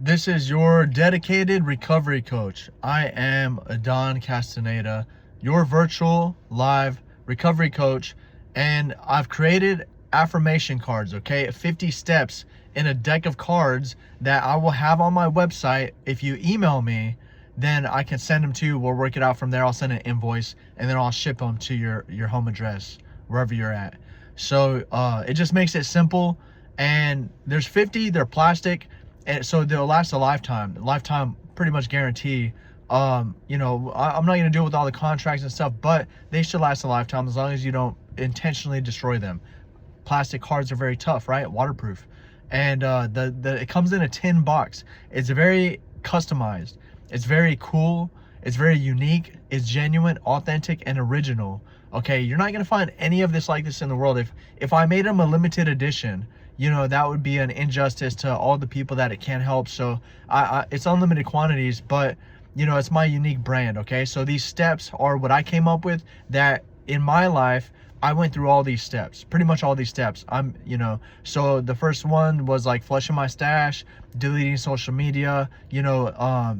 This is your dedicated recovery coach. I am Don Castaneda, your virtual live recovery coach, and I've created affirmation cards, okay? 50 steps in a deck of cards that I will have on my website. If you email me, then I can send them to you. We'll work it out from there. I'll send an invoice and then I'll ship them to your home address, wherever you're at. So it just makes it simple. And there's 50, they're plastic, and so they'll last a lifetime pretty much guarantee. I'm not going to deal with all the contracts and stuff, but they should last a lifetime as long as you don't intentionally destroy them. Plastic cards are very tough, right? Waterproof. And it comes in a tin box. It's very customized, it's very cool, it's very unique, it's genuine, authentic, and original. Okay, you're not going to find any of this like this in the world. If I made them a limited edition, that would be an injustice to all the people that it can help. So it's unlimited quantities, but it's my unique brand. Okay, so these steps are what I came up with, that in my life I went through all these steps, pretty much all these steps. So the first one was like flushing my stash, deleting social media,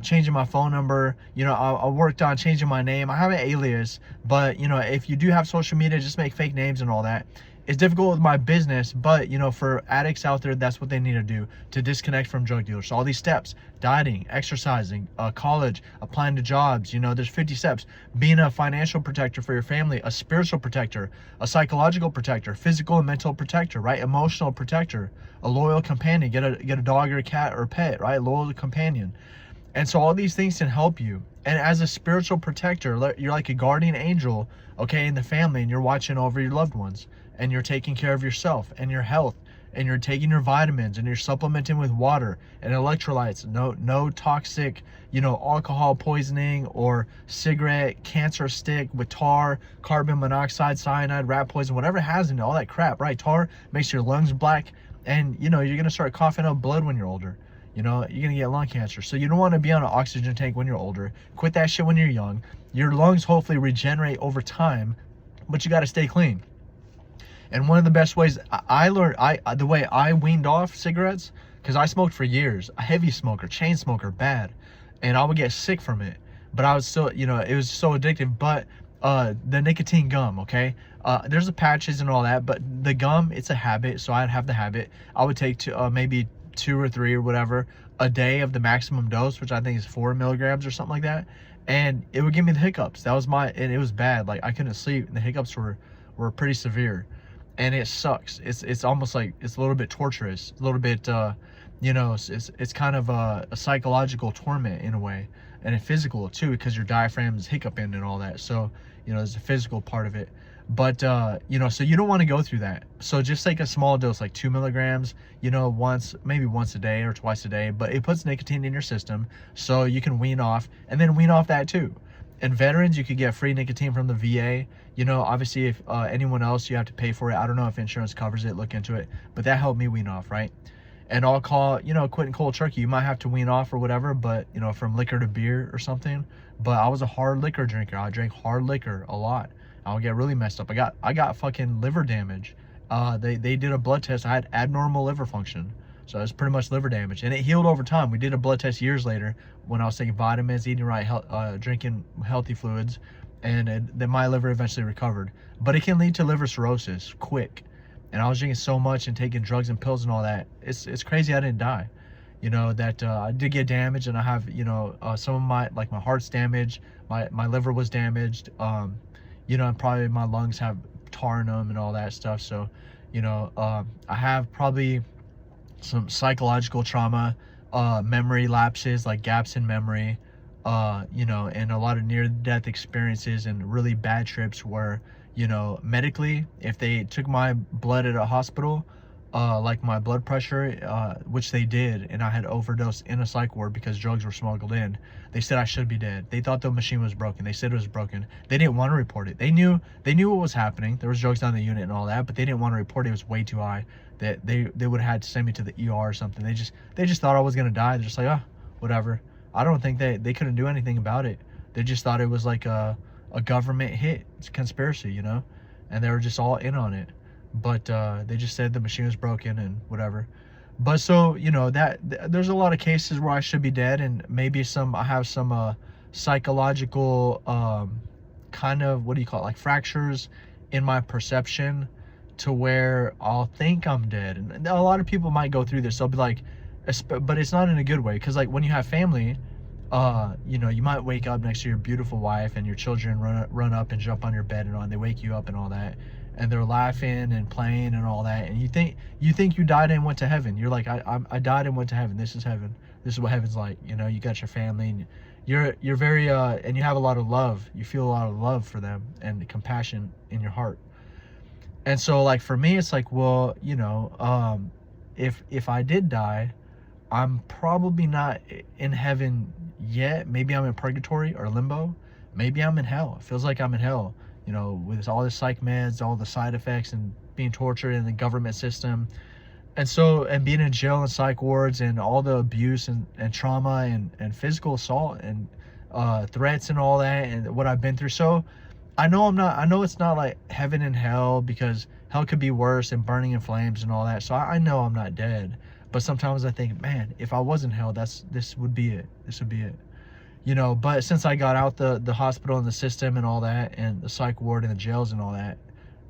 changing my phone number. I worked on changing my name. I have an alias, but if you do have social media, just make fake names and all that. It's difficult with my business, but for addicts out there, that's what they need to do to disconnect from drug dealers. So all these steps: dieting, exercising, college, applying to jobs. There's 50 steps. Being a financial protector for your family, a spiritual protector, a psychological protector, physical and mental protector, right? Emotional protector, a loyal companion. Get a dog or a cat or a pet, right? Loyal companion. And so all these things can help you. And as a spiritual protector, you're like a guardian angel, okay, in the family, and you're watching over your loved ones, and you're taking care of yourself and your health, and you're taking your vitamins, and you're supplementing with water and electrolytes. No toxic, alcohol poisoning or cigarette cancer stick with tar, carbon monoxide, cyanide, rat poison, whatever it has in it, all that crap, right? Tar makes your lungs black, and you're gonna start coughing up blood when you're older. You're gonna get lung cancer. So you don't want to be on an oxygen tank when you're older. Quit that shit when you're young. Your lungs hopefully regenerate over time, but you got to stay clean. And one of the best ways I learned, the way I weaned off cigarettes, because I smoked for years, a heavy smoker, chain smoker, bad, and I would get sick from it. But I was still, it was so addictive. But the nicotine gum, okay, there's the patches and all that, but the gum, it's a habit. So I'd have the habit. I would take maybe 2 or 3 or whatever a day of the maximum dose, which I think is 4 milligrams or something like that, and it would give me the hiccups. And it was bad. Like, I couldn't sleep, and the hiccups were pretty severe, and it sucks. It's almost like it's a little bit torturous, a little bit it's kind of a psychological torment in a way, and a physical too, because your diaphragm is hiccuping and all that. So there's a physical part of it. But so you don't want to go through that. So just take a small dose, like 2 milligrams, maybe once a day or twice a day, but it puts nicotine in your system so you can wean off, and then wean off that too. And veterans, you could get free nicotine from the VA. Obviously, if anyone else, you have to pay for it. I don't know if insurance covers it. Look into it. But that helped me wean off, right? And I'll call, quitting cold turkey. You might have to wean off or whatever, but from liquor to beer or something. But I was a hard liquor drinker. I drank hard liquor a lot. I would get really messed up. I got fucking liver damage. They did a blood test. I had abnormal liver function. So it's pretty much liver damage, and it healed over time. We did a blood test years later when I was taking vitamins, eating right, drinking healthy fluids, and then my liver eventually recovered. But it can lead to liver cirrhosis quick. And I was drinking so much and taking drugs and pills and all that. It's crazy I didn't die. I did get damaged, and I have some of my heart's damaged, my liver was damaged, and probably my lungs have tar in them and all that stuff. So I have probably some psychological trauma, memory lapses, like gaps in memory, and a lot of near-death experiences and really bad trips where, medically, if they took my blood at a hospital, like my blood pressure, which they did, and I had overdosed in a psych ward because drugs were smuggled in, they said I should be dead. They thought the machine was broken. They said it was broken. They didn't want to report it. They knew what was happening. There was drugs down the unit and all that, but they didn't want to report it. It was way too high. That they would have had to send me to the ER or something. They just thought I was gonna die. They're just like, whatever. I don't think they couldn't do anything about it. They just thought it was like a government hit. It's a conspiracy, and they were just all in on it. But they just said the machine was broken and whatever. But so, there's a lot of cases where I should be dead, and maybe I have some psychological kind of, what do you call it, like fractures in my perception, to where I'll think I'm dead. And a lot of people might go through this. They'll be like, but it's not in a good way, because like when you have family, you might wake up next to your beautiful wife, and your children run up and jump on your bed and they wake you up and all that, and they're laughing and playing and all that, and you think you died and went to heaven. You're like, I died and went to heaven. This is heaven. This is what heaven's like. You got your family, and you're very and you have a lot of love. You feel a lot of love for them and compassion in your heart. And so, like, for me, it's like, well, if I did die, I'm probably not in heaven yet. Maybe I'm in purgatory or limbo. Maybe I'm in hell. It feels like I'm in hell, with all the psych meds, all the side effects, and being tortured in the government system. And being in jail and psych wards, and all the abuse and trauma and physical assault and threats and all that, and what I've been through. So I know it's not like heaven and hell, because hell could be worse and burning in flames and all that. So I know I'm not dead. But sometimes I think, man, if I was in hell, this would be it. This would be it. But since I got out the hospital and the system and all that, and the psych ward and the jails and all that,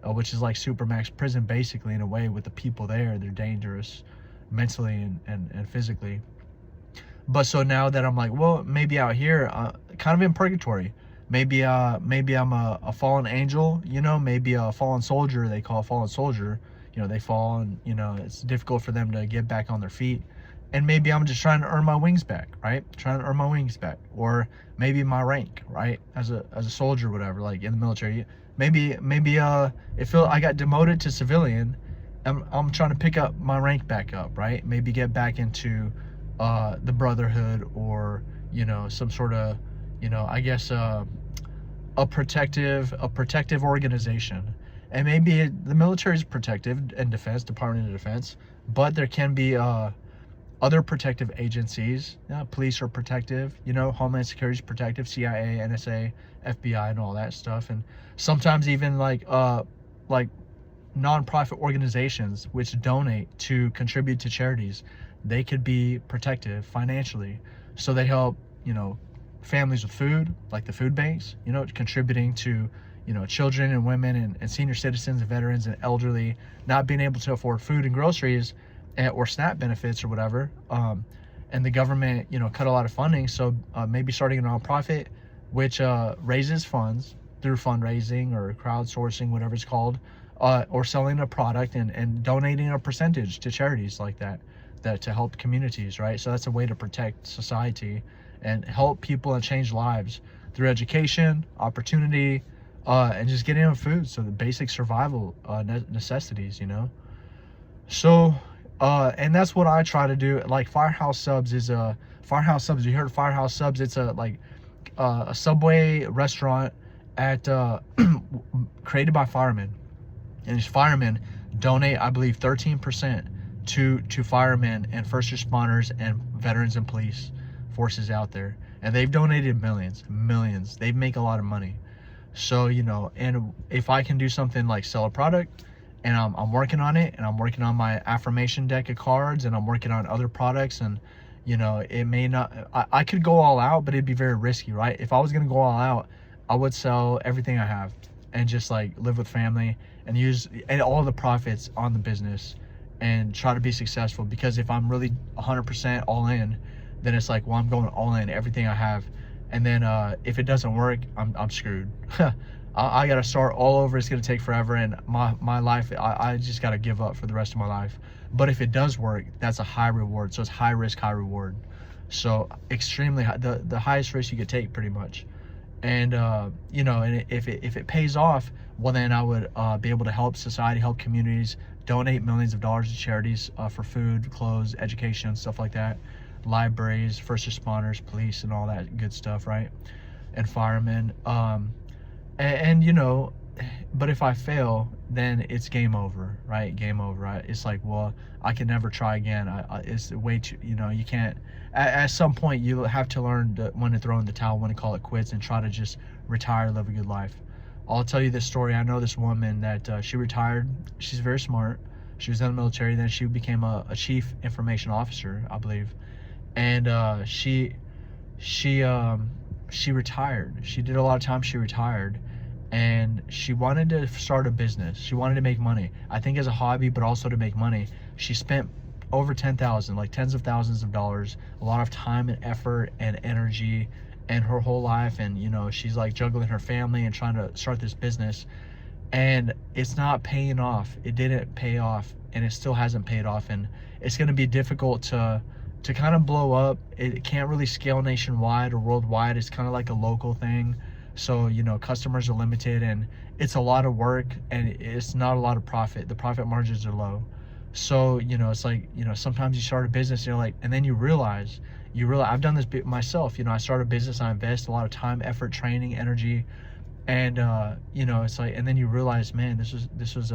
which is like supermax prison basically, in a way, with the people there. They're dangerous mentally and physically. But so now that I'm like, well, maybe out here, kind of in purgatory, maybe I'm a fallen angel, maybe a fallen soldier. They call a fallen soldier. They fall, and it's difficult for them to get back on their feet. And maybe I'm just trying to earn my wings back, right? Trying to earn my wings back. Or maybe my rank, right? As a soldier, whatever, like in the military. Maybe I got demoted to civilian. I'm trying to pick up my rank back up, right? Maybe get back into the brotherhood, or some sort of, I guess a protective organization. And maybe the military is protective, and defense, Department of Defense, but there can be other protective agencies. Police are protective, Homeland Security is protective, CIA, NSA, FBI, and all that stuff. And sometimes even like nonprofit organizations which contribute to charities, they could be protective financially. So they help, families with food, like the food banks, contributing to, children and women and senior citizens and veterans and elderly not being able to afford food and groceries, or SNAP benefits or whatever. And the government, cut a lot of funding. So maybe starting a nonprofit which raises funds through fundraising or crowdsourcing, whatever it's called, or selling a product and donating a percentage to charities like that to help communities, right? So that's a way to protect society and help people and change lives through education, opportunity, and just getting them food. So the basic survival necessities, So, and that's what I try to do. Like Firehouse Subs, you heard of Firehouse Subs? It's a Subway restaurant created by firemen. And these firemen donate, I believe, 13% to firemen and first responders and veterans and police forces out there. And they've donated millions. They make a lot of money. So, and if I can do something like sell a product, and I'm working on it, and I'm working on my affirmation deck of cards, and I'm working on other products, and it may not, I could go all out, but it'd be very risky, right? If I was going to go all out, I would sell everything I have and just like live with family and use all the profits on the business and try to be successful. Because if I'm really 100% all in, then it's like, well, I'm going all in, everything I have. And then if it doesn't work, I'm screwed. I got to start all over. It's going to take forever. And my life, I just got to give up for the rest of my life. But if it does work, that's a high reward. So it's high risk, high reward. So extremely high, the highest risk you could take, pretty much. And, and if it pays off, well, then I would be able to help society, help communities, donate millions of dollars to charities for food, clothes, education, stuff like that. Libraries, first responders, police, and all that good stuff, right? And firemen. But if I fail, then it's game over, right? Game over, right? It's like, well, I can never try again. It's way too, you can't. At some point, you have to learn when to throw in the towel, when to call it quits, and try to just retire, live a good life. I'll tell you this story. I know this woman that she retired. She's very smart. She was in the military. Then she became a chief information officer, I believe. And she she retired. She did a lot of time. She retired, and she wanted to start a business. She wanted to make money. I think as a hobby, but also to make money. She spent over 10,000, like tens of thousands of dollars, a lot of time and effort and energy, and her whole life. And she's like juggling her family and trying to start this business, and it's not paying off. It didn't pay off, and it still hasn't paid off, and it's going to be difficult to kind of blow up. It can't really scale nationwide or worldwide. It's kind of like a local thing. So customers are limited, and it's a lot of work, and it's not a lot of profit. The profit margins are low. So it's like, sometimes you start a business and you're like, and then you realize I've done this myself. I start a business, I invest a lot of time, effort, training, energy, and it's like, and then you realize, man, this was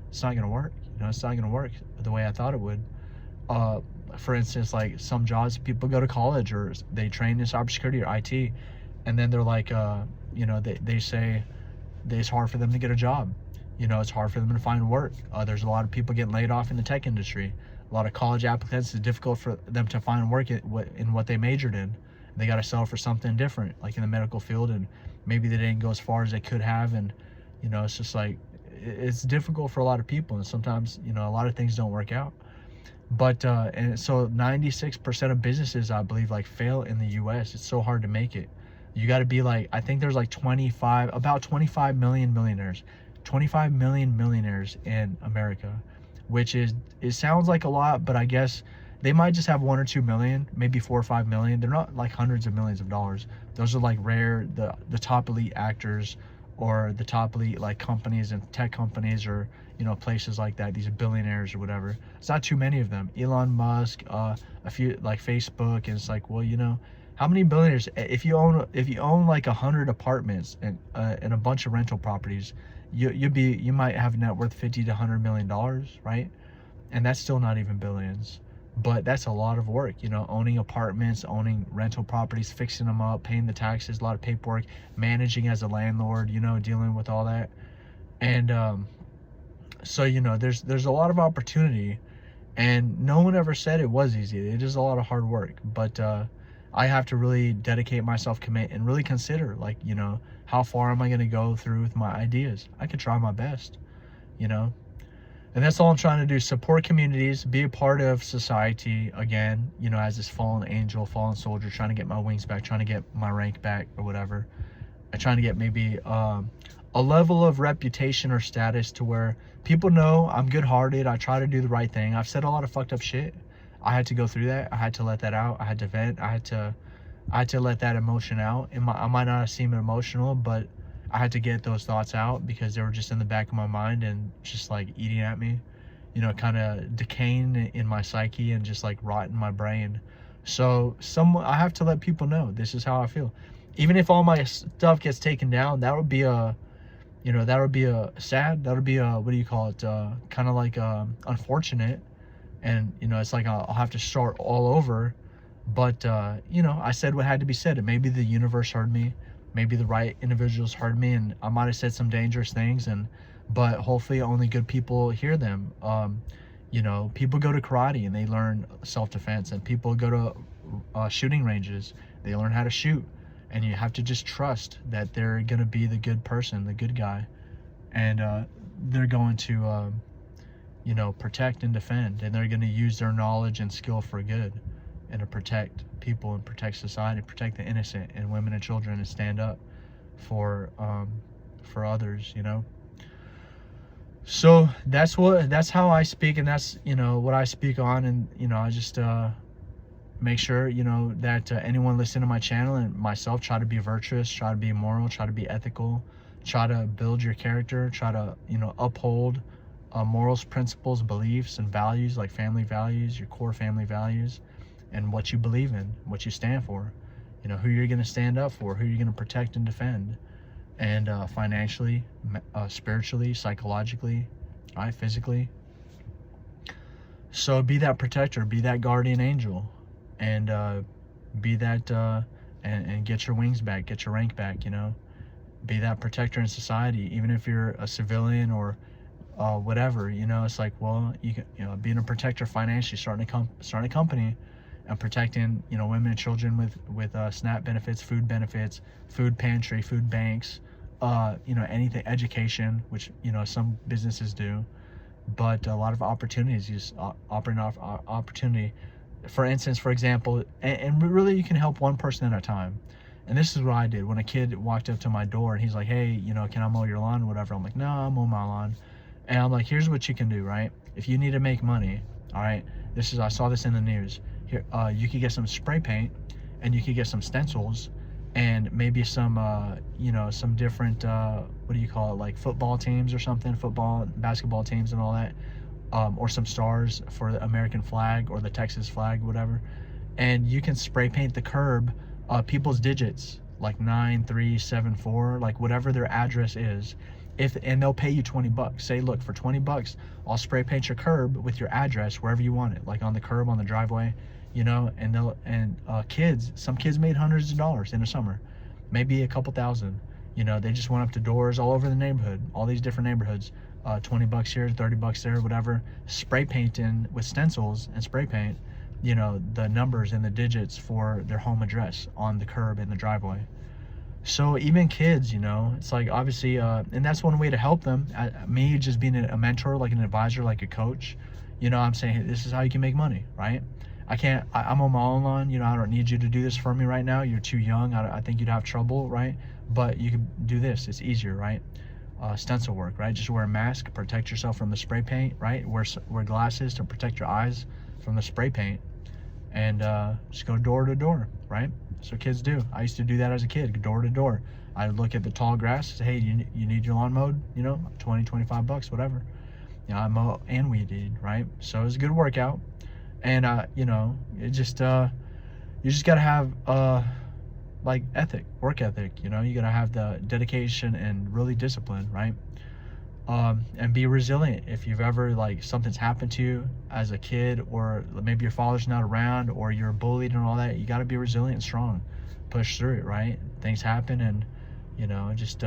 it's not gonna work. It's not gonna work the way I thought it would. For instance, like some jobs, people go to college or they train in cybersecurity or IT, and then they're like, they say it's hard for them to get a job. It's hard for them to find work. There's a lot of people getting laid off in the tech industry. A lot of college applicants, it's difficult for them to find work in what they majored in. They got to settle for something different, like in the medical field, and maybe they didn't go as far as they could have. And it's just like, it's difficult for a lot of people, and sometimes a lot of things don't work out. But and so 96% of businesses, I believe, like fail in the US. It's so hard to make it. You got to be like, I think there's like about 25 million millionaires, 25 million millionaires in America, which is, it sounds like a lot, but I guess they might just have 1 or 2 million, maybe 4 or 5 million. They're not like hundreds of millions of dollars. Those are like rare, the top elite actors, or the top elite like companies and tech companies, or places like that, these billionaires or whatever. It's not too many of them. Elon Musk, a few like Facebook, and it's like, well, how many billionaires? If you own like 100 apartments and a bunch of rental properties, you might have net worth 50 to 100 million dollars, right? And that's still not even billions. But that's a lot of work, owning apartments, owning rental properties, fixing them up, paying the taxes, a lot of paperwork, managing as a landlord, dealing with all that. And so there's a lot of opportunity, and no one ever said it was easy. It is a lot of hard work, but I have to really dedicate myself, commit, and really consider, like, how far am I going to go through with my ideas? I could try my best, and that's all I'm trying to do. Support communities, be a part of society again, as this fallen angel, fallen soldier, trying to get my wings back, trying to get my rank back or whatever. I'm trying to get maybe a level of reputation or status to where people know I'm good-hearted. I try to do the right thing. I've said a lot of fucked up shit. I had to go through that. I had to let that out. I had to vent. I had to let that emotion out. I might not seem emotional, but I had to get those thoughts out because they were just in the back of my mind and just like eating at me, kind of decaying in my psyche and just like rotting my brain. So I have to let people know this is how I feel. Even if all my stuff gets taken down, that would be a sad, that would be a, what do you call it? Kind of like unfortunate. And, it's like I'll have to start all over. But, I said what had to be said. And maybe the universe heard me. Maybe the right individuals heard me, and I might have said some dangerous things, but hopefully only good people hear them. People go to karate and they learn self-defense, and people go to shooting ranges, they learn how to shoot, and you have to just trust that they're going to be the good person, the good guy, and they're going to protect and defend, and they're going to use their knowledge and skill for good, and to protect people and protect society, protect the innocent and women and children, and stand up for others. So that's how I speak, and that's what I speak on. And I just make sure that anyone listening to my channel and myself try to be virtuous, try to be moral, try to be ethical, try to build your character, try to uphold morals, principles, beliefs, and values, like family values, your core family values, and what you believe in, what you stand for, who you're going to stand up for, who you're going to protect and defend, and financially, spiritually, psychologically, right, physically. So be that protector, be that guardian angel, and be that and get your wings back, get your rank back. Be that protector in society, even if you're a civilian or whatever, it's like, well, you can, being a protector financially, starting a company and protecting, women and children with SNAP benefits, food pantry, food banks, anything, education, which, some businesses do, but a lot of opportunities, just operating off opportunity. For instance, for example, and really you can help one person at a time. And this is what I did when a kid walked up to my door and he's like, hey, can I mow your lawn or whatever? I'm like, no, I'll mow my lawn. And I'm like, here's what you can do, right? If you need to make money, all right, I saw this in the news. Here, you could get some spray paint and you could get some stencils and maybe some, some different, what do you call it? Like football teams or something, football, basketball teams and all that. Or some stars for the American flag or the Texas flag, whatever. And you can spray paint the curb, people's digits, like 9374, like whatever their address is. And they'll pay you $20. Say, look, for $20, I'll spray paint your curb with your address wherever you want it, like on the curb, on the driveway, and some kids made hundreds of dollars in the summer, maybe a couple thousand. They just went up to doors all over the neighborhood, all these different neighborhoods, $20 here, $30 there, whatever, spray painting with stencils and spray paint, the numbers and the digits for their home address on the curb in the driveway. So even kids, it's like, obviously, and that's one way to help them. Me just being a mentor, like an advisor, like a coach, I'm saying, hey, this is how you can make money, right? I'm on my own lawn, I don't need you to do this for me right now. You're too young. I think you'd have trouble, right? But you can do this. It's easier, right? Stencil work, right? Just wear a mask, protect yourself from the spray paint, right? Wear glasses to protect your eyes from the spray paint, and just go door to door, right? So kids do. I used to do that as a kid, door to door. I would look at the tall grass, say, hey, you need your lawn mowed, 20, $25, whatever. I mow and weed eat, right? So it was a good workout. And, it just, you just got to have, like work ethic, you got to have the dedication and really discipline, right? And be resilient. If you've ever, like, something's happened to you as a kid, or maybe your father's not around, or you're bullied and all that, you got to be resilient and strong, push through it, right? Things happen, and just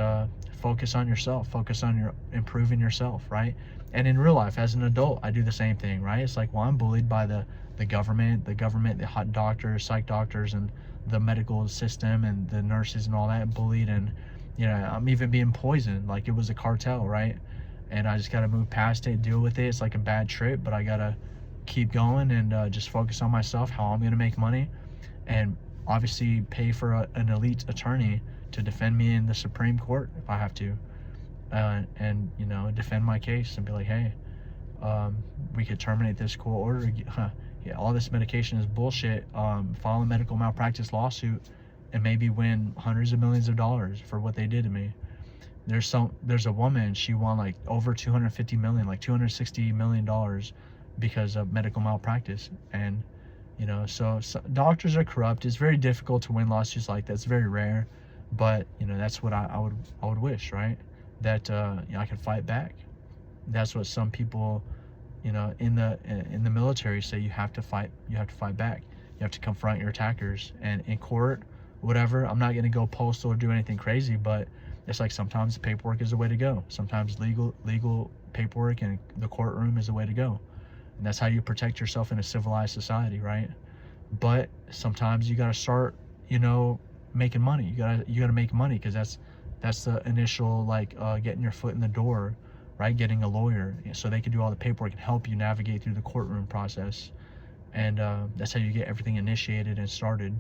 focus on yourself, focus on your improving yourself, right? And in real life, as an adult, I do the same thing, right? It's like, well, I'm bullied by the government, the hot doctors, psych doctors, and the medical system, and the nurses and all that, bullied. And I'm even being poisoned, like it was a cartel, right? And I just got to move past it, deal with it. It's like a bad trip, but I got to keep going and just focus on myself, how I'm going to make money, and obviously pay for an elite attorney to defend me in the Supreme Court if I have to, and defend my case and be like, hey, we could terminate this court order. Yeah, all this medication is bullshit. File a medical malpractice lawsuit and maybe win hundreds of millions of dollars for what they did to me. There's a woman, she won like over 250 million, like $260 million because of medical malpractice. And so doctors are corrupt. It's very difficult to win lawsuits like that. It's very rare, but that's what I would wish, right? That I could fight back. That's what some people in the military say. You have to fight back. You have to confront your attackers. And in court, whatever, I'm not going to go postal or do anything crazy, but it's like sometimes paperwork is the way to go. Sometimes legal paperwork in the courtroom is the way to go. And that's how you protect yourself in a civilized society, right? But sometimes you got to start, making money. You got to make money, because that's the initial, like, getting your foot in the door, right? Getting a lawyer so they can do all the paperwork and help you navigate through the courtroom process. And that's how you get everything initiated and started.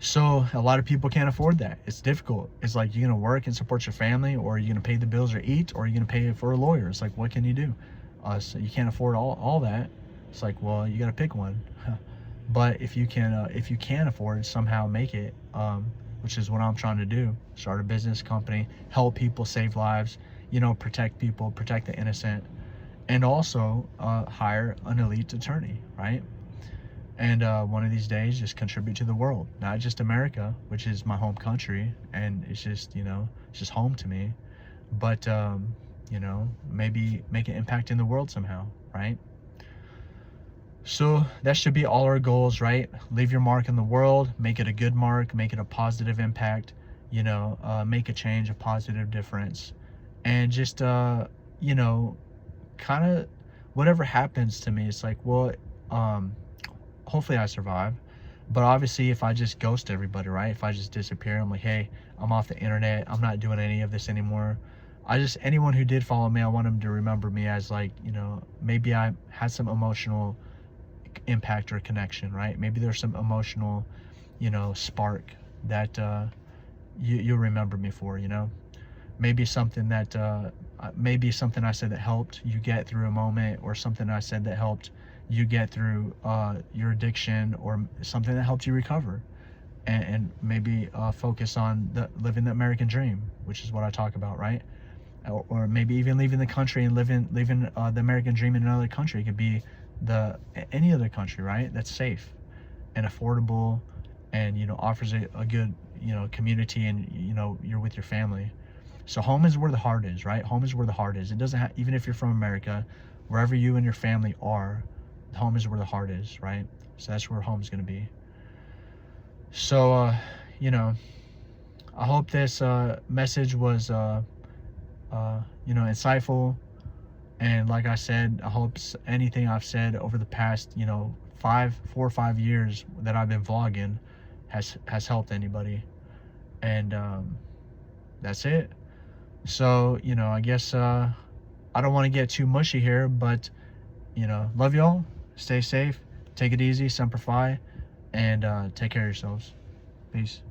So a lot of people can't afford that. It's difficult. It's like, you're going to work and support your family, or you're going to pay the bills or eat, or you're going to pay for a lawyer. It's like, what can you do? So you can't afford all that. It's like, well, you got to pick one. But if you can afford it, somehow make it, which is what I'm trying to do. Start a business company, help people, save lives, protect people, protect the innocent, and also hire an elite attorney, right? And one of these days, just contribute to the world, not just America, which is my home country, and it's just, it's just home to me, but, maybe make an impact in the world somehow, right? So that should be all our goals, right? Leave your mark in the world, make it a good mark, make it a positive impact, make a change, a positive difference, and just, you know, kind of whatever happens to me, it's like, well, um, hopefully I survive. But obviously, if I just ghost everybody, right? If I just disappear, I'm like, hey, I'm off the internet. I'm not doing any of this anymore. Anyone who did follow me, I want them to remember me as like, maybe I had some emotional impact or connection, right? Maybe there's some emotional, spark that you'll remember me for, maybe something that maybe something I said that helped you get through a moment, or something I said that helped you get through your addiction, or something that helped you recover, and maybe focus on living the American dream, which is what I talk about, right? Or maybe even leaving the country and living the American dream in another country. It could be any other country, right? That's safe and affordable, and offers a good community, and you're with your family. So home is where the heart is, right? Home is where the heart is. It doesn't have, even if you're from America, wherever you and your family are, home is where the heart is, right? So that's where home's going to be. So I hope this message was insightful. And like I said, I hope anything I've said over the past 4 or 5 years that I've been vlogging has helped anybody. And that's it. So I guess I don't want to get too mushy here, but love y'all. Stay safe. Take it easy. Semper Fi. And take care of yourselves. Peace.